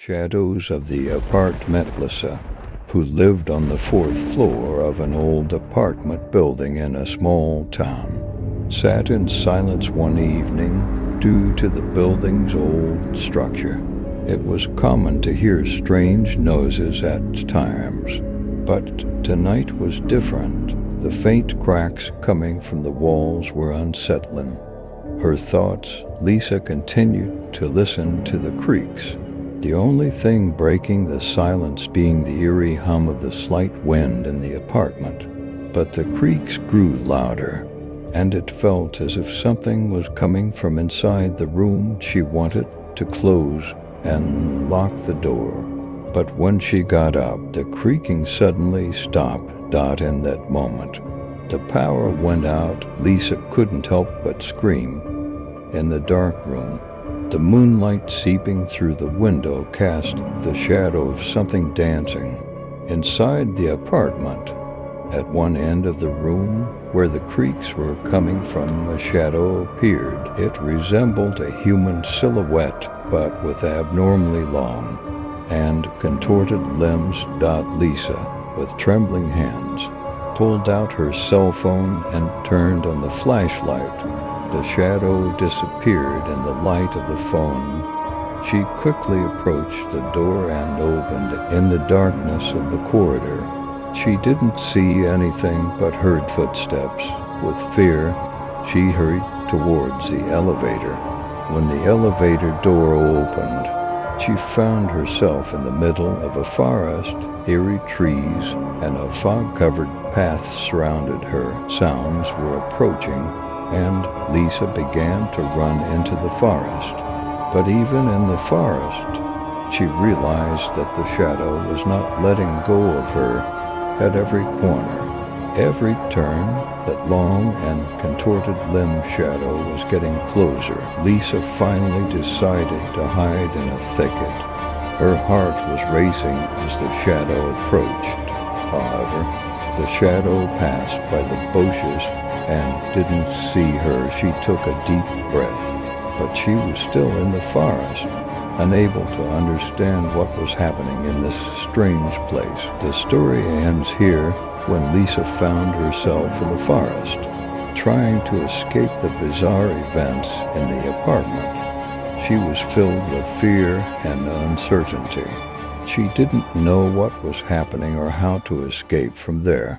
Shadows of the apartment Lisa, who lived on the fourth floor of an old apartment building in a small town, sat in silence one evening due to the building's old structure. It was common to hear strange noises at times, but tonight was different. The faint cracks coming from the walls were unsettling. Her thoughts, Lisa continued to listen to the creaks, the only thing breaking the silence being the eerie hum of the slight wind in the apartment. But the creaks grew louder, and it felt as if something was coming from inside the room. She wanted to close and lock the door, but when she got up, the creaking suddenly stopped. In that moment, the power went out. Lisa couldn't help but scream. In the dark room, the moonlight seeping through the window cast the shadow of something dancing. Inside the apartment, at one end of the room where the creaks were coming from, a shadow appeared. It resembled a human silhouette, but with abnormally long and contorted limbs. Lisa, with trembling hands, pulled out her cell phone and turned on the flashlight. The shadow disappeared in the light of the phone. She quickly approached the door and opened. In the darkness of the corridor, she didn't see anything but heard footsteps. With fear, she hurried towards the elevator. When the elevator door opened, she found herself in the middle of a forest. Eerie trees and a fog-covered path surrounded her. Sounds were approaching, and Lisa began to run into the forest. But even in the forest, she realized that the shadow was not letting go of her. At every corner, every turn, that long and contorted limb shadow was getting closer. Lisa finally decided to hide in a thicket. Her heart was racing as the shadow approached. However, the shadow passed by the bushes and didn't see her. She took a deep breath, but she was still in the forest, unable to understand what was happening in this strange place. The story ends here when Lisa found herself in the forest, trying to escape the bizarre events in the apartment. She was filled with fear and uncertainty. She didn't know what was happening or how to escape from there.